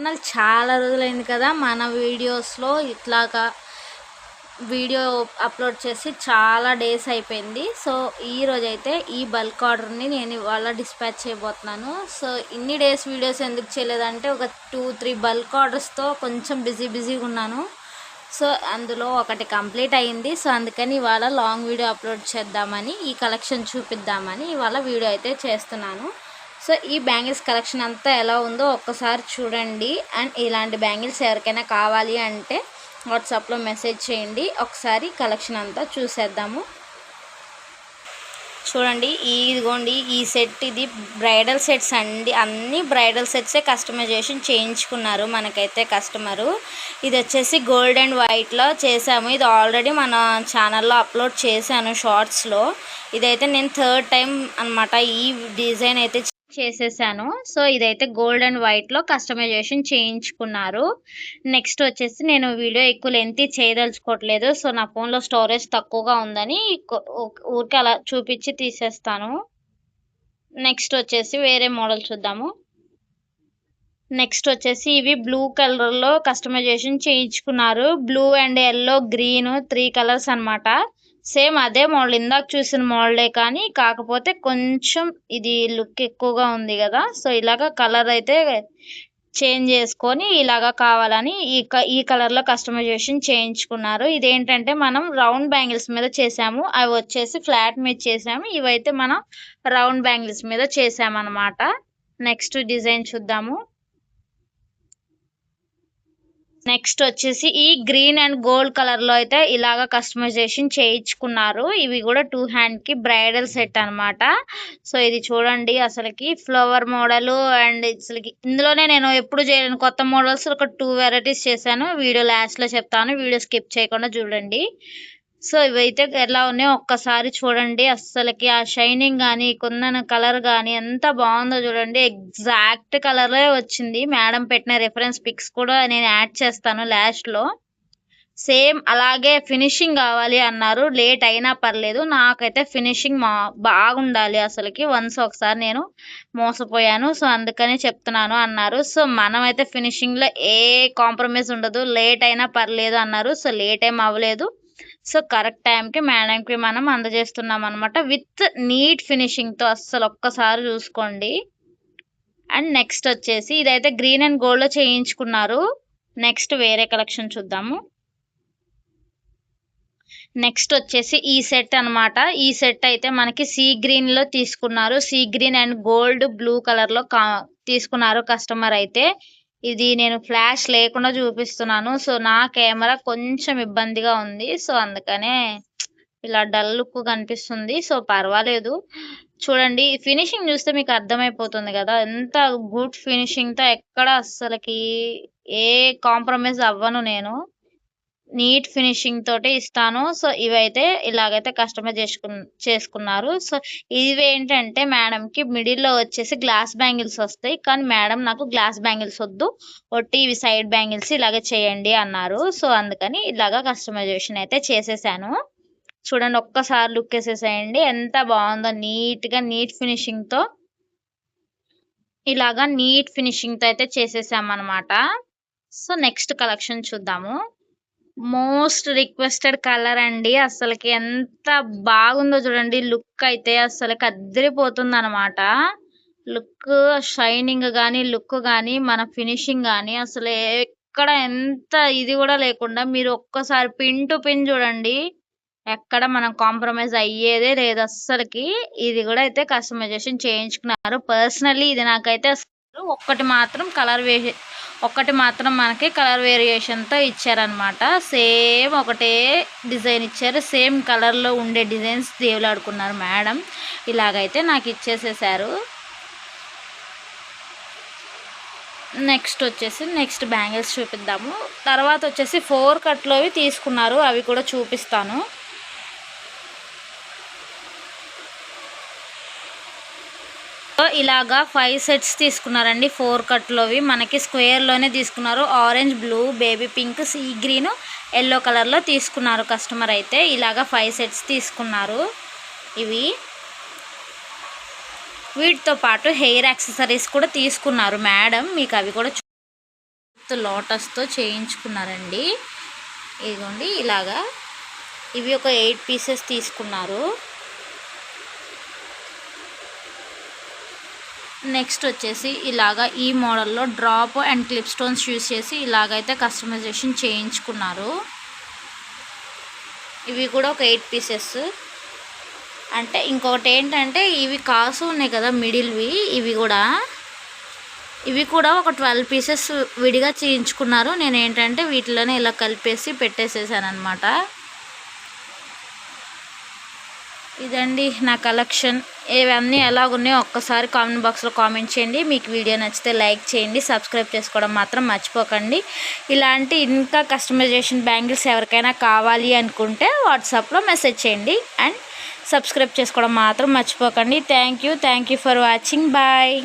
Channel చాలా రోజులైంది కదా మన వీడియోస్లో ఇట్లాగా వీడియో అప్లోడ్ చేసి చాలా డేస్ అయిపోయింది. సో ఈరోజు అయితే ఈ బల్క్ ఆర్డర్ని నేను ఇవాళ డిస్పాచ్ చేయబోతున్నాను. సో ఇన్ని డేస్ వీడియోస్ ఎందుకు చేయలేదంటే ఒక 2-3 బల్క్ ఆర్డర్స్తో కొంచెం బిజీగా ఉన్నాను. సో అందులో ఒకటి కంప్లీట్ అయ్యింది. సో అందుకని ఇవాళ లాంగ్ వీడియో అప్లోడ్ చేద్దామని, ఈ కలెక్షన్ చూపిద్దామని ఇవాళ వీడియో అయితే చేస్తున్నాను. సో ఈ బ్యాంగిల్స్ కలెక్షన్ అంతా ఎలా ఉందో ఒక్కసారి చూడండి. అండ్ ఇలాంటి బ్యాంగిల్స్ ఎవరికైనా కావాలి అంటే వాట్సాప్లో మెసేజ్ చేయండి. ఒకసారి కలెక్షన్ అంతా చూసేద్దాము. చూడండి, ఇదిగోండి ఈ సెట్, ఇది బ్రైడల్ సెట్స్ అండి. అన్ని బ్రైడల్ సెట్సే కస్టమైజేషన్ చేయించుకున్నారు మనకైతే కస్టమరు. ఇది వచ్చేసి గోల్డ్ అండ్ వైట్లో చేసాము. ఇది ఆల్రెడీ మన ఛానల్లో అప్లోడ్ చేశాను షార్ట్స్లో. ఇదైతే నేను 3rd టైం అనమాట ఈ డిజైన్ అయితే చేసేసాను. సో ఇదైతే గోల్డ్ అండ్ వైట్లో కస్టమైజేషన్ చేయించుకున్నారు. నెక్స్ట్ వచ్చేసి నేను వీడియో ఎక్కువ లెంత్ చేయదలుచుకోవట్లేదు. సో నా ఫోన్లో స్టోరేజ్ తక్కువగా ఉందని ఊరికే అలా చూపించి తీసేస్తాను. నెక్స్ట్ వచ్చేసి వేరే మోడల్ చూద్దాము. నెక్స్ట్ వచ్చేసి ఇవి బ్లూ కలర్లో కస్టమైజేషన్ చేయించుకున్నారు. Blue and yellow, green 3 colours అనమాట. సేమ్ అదే మోడల్, ఇందాక చూసిన మోడలే, కానీ కాకపోతే కొంచెం ఇది లుక్ ఎక్కువగా ఉంది కదా. సో ఇలాగ కలర్ అయితే చేంజ్ చేసుకొని ఇలాగా కావాలని ఈ కలర్లో కస్టమైజేషన్ చేయించుకున్నారు. ఇదేంటంటే మనం రౌండ్ బ్యాంగిల్స్ మీద చేసాము, అవి వచ్చేసి ఫ్లాట్ మీద చేసాము. ఇవైతే మనం రౌండ్ బ్యాంగిల్స్ మీద చేసామన్నమాట. నెక్స్ట్ డిజైన్ చూద్దాము. నెక్స్ట్ వచ్చేసి ఈ గ్రీన్ అండ్ గోల్డ్ కలర్లో అయితే ఇలాగ కస్టమైజేషన్ చేయించుకున్నారు. ఇవి కూడా 2 హ్యాండ్కి బ్రైడల్ సెట్ అనమాట. సో ఇది చూడండి, అసలుకి ఫ్లవర్ మోడల్ అండ్ అసలుకి ఇందులోనే నేను ఎప్పుడు చేయలేను కొత్త మోడల్స్ ఒక 2 వెరైటీస్ చేశాను. వీడియో లాస్ట్లో చెప్తాను, వీడియో స్కిప్ చేయకుండా చూడండి. సో ఇవైతే ఎలా ఉన్నాయో ఒక్కసారి చూడండి. అస్సలకి ఆ షైనింగ్ కానీ కుందన కలర్ కానీ ఎంత బాగుందో చూడండి. ఎగ్జాక్ట్ కలరే వచ్చింది. మేడం పెట్టిన రెఫరెన్స్ పిక్స్ కూడా నేను యాడ్ చేస్తాను లాస్ట్లో. సేమ్ అలాగే ఫినిషింగ్ కావాలి అన్నారు. లేట్ అయినా పర్లేదు, నాకైతే ఫినిషింగ్ బాగుండాలి. అసలుకి వన్స్ ఒకసారి నేను మోసపోయాను, సో అందుకని చెప్తున్నాను అన్నారు. సో మనమైతే ఫినిషింగ్లో ఏ కాంప్రమైజ్ ఉండదు, లేట్ అయినా పర్లేదు అన్నారు. సో లేట్ ఏం అవ్వలేదు. సో కరెక్ట్ టైంకి మేడంకి మనం అందజేస్తున్నాం అనమాట, విత్ నీట్ ఫినిషింగ్తో. అస్సలు ఒక్కసారి చూసుకోండి. అండ్ నెక్స్ట్ వచ్చేసి ఇదైతే గ్రీన్ అండ్ గోల్డ్లో చేయించుకున్నారు. నెక్స్ట్ వేరే కలెక్షన్ చూద్దాము. నెక్స్ట్ వచ్చేసి ఈ సెట్ అనమాట. ఈ సెట్ అయితే మనకి సీ గ్రీన్లో తీసుకున్నారు. Sea green and gold blue కలర్లో తీసుకున్నారు కస్టమర్ అయితే. ఇది నేను ఫ్లాష్ లేకుండా చూపిస్తున్నాను. సో నా కెమెరా కొంచెం ఇబ్బందిగా ఉంది, సో అందుకనే ఇలా డల్ లుక్ కనిపిస్తుంది. సో పర్వాలేదు, చూడండి ఫినిషింగ్ చూస్తే మీకు అర్థమైపోతుంది కదా ఎంత గుడ్ ఫినిషింగ్తో. ఎక్కడ అస్సలకి ఏ కాంప్రమైజ్ అవ్వను నేను, నీట్ ఫినిషింగ్ తోటి ఇస్తాను. సో ఇవైతే ఇలాగైతే కస్టమైజ్ చేసుకున్నారు. సో ఇవేంటంటే మేడంకి మిడిల్లో వచ్చేసి గ్లాస్ బ్యాంగిల్స్ వస్తాయి, కానీ మేడం నాకు గ్లాస్ బ్యాంగిల్స్ వద్దు, ఒట్టి ఇవి సైడ్ బ్యాంగిల్స్ ఇలాగే చేయండి అన్నారు. సో అందుకని ఇలాగా కస్టమైజేషన్ అయితే చేసేసాను. చూడండి, ఒక్కసారి లుక్ వేసేసేయండి ఎంత బాగుందో. నీట్ ఫినిషింగ్తో ఇలాగా నీట్ ఫినిషింగ్తో అయితే చేసేసామన్నమాట. సో నెక్స్ట్ కలెక్షన్ చూద్దాము. మోస్ట్ రిక్వెస్టెడ్ కలర్ అండి. అసలుకి ఎంత బాగుందో చూడండి. లుక్ అయితే అసలుకి అద్దరిపోతుంది అనమాట. లుక్ షైనింగ్ కానీ లుక్ కానీ మన ఫినిషింగ్ కానీ అసలు ఎక్కడ ఎంత ఇది కూడా లేకుండా మీరు ఒక్కసారి పిన్ టు పిన్ చూడండి. ఎక్కడ మనం కాంప్రమైజ్ అయ్యేదే లేదు అస్సలకి. ఇది కూడా అయితే కస్టమైజేషన్ చేయించుకున్నారు. పర్సనల్లీ ఇది నాకైతే ఒక్కటి మాత్రం మనకి కలర్ వేరియేషన్తో ఇచ్చారనమాట. సేమ్ ఒకటే డిజైన్ ఇచ్చారు, సేమ్ కలర్లో ఉండే డిజైన్స్ దేవులాడుకున్నారు మేడం. ఇలాగైతే నాకు ఇచ్చేసేసారు. నెక్స్ట్ వచ్చేసి నెక్స్ట్ బ్యాంగిల్స్ చూపిద్దాము. తర్వాత వచ్చేసి 4 కట్లోవి తీసుకున్నారు, అవి కూడా చూపిస్తాను. ఇలాగా 5 సెట్స్ తీసుకున్నారండి. 4 కట్లోవి మనకి స్క్వేర్లోనే తీసుకున్నారు. Orange, blue, baby pink, sea green, yellow కలర్లో తీసుకున్నారు కస్టమర్ అయితే. ఇలాగా 5 సెట్స్ తీసుకున్నారు. ఇవి వీటితో పాటు హెయిర్ యాక్సెసరీస్ కూడా తీసుకున్నారు మేడం. మీకు అవి కూడా లోటస్తో చేయించుకున్నారండి. ఇదిగోండి ఇలాగా. ఇవి ఒక 8 పీసెస్ తీసుకున్నారు. నెక్స్ట్ వచ్చేసి ఇలాగా ఈ మోడల్లో drop and clip stones use చేసి ఇలాగైతే కస్టమైజేషన్ చేయించుకున్నారు. ఇవి కూడా ఒక 8 పీసెస్. అంటే ఇంకొకటి ఏంటంటే ఇవి కాసు ఉన్నాయి కదా మిడిల్వి, ఇవి కూడా ఒక 12 పీసెస్ విడిగా చేయించుకున్నారు. నేను ఏంటంటే వీటిలోనే ఇలా కలిపేసి పెట్టేసేసాను అనమాట. ఇదండి నా కలెక్షన్. ఇవన్నీ ఎలాగున్నాయో ఒక్కసారి కామెంట్ బాక్స్లో కామెంట్ చేయండి. మీకు వీడియో నచ్చితే లైక్ చేయండి, సబ్స్క్రైబ్ చేసుకోవడం మాత్రం మర్చిపోకండి. ఇలాంటి ఇంకా కస్టమైజేషన్ బ్యాంగిల్స్ ఎవరికైనా కావాలి అనుకుంటే వాట్సాప్లో మెసేజ్ చేయండి అండ్ సబ్స్క్రైబ్ చేసుకోవడం మాత్రం మర్చిపోకండి. Thank you for watching. Bye.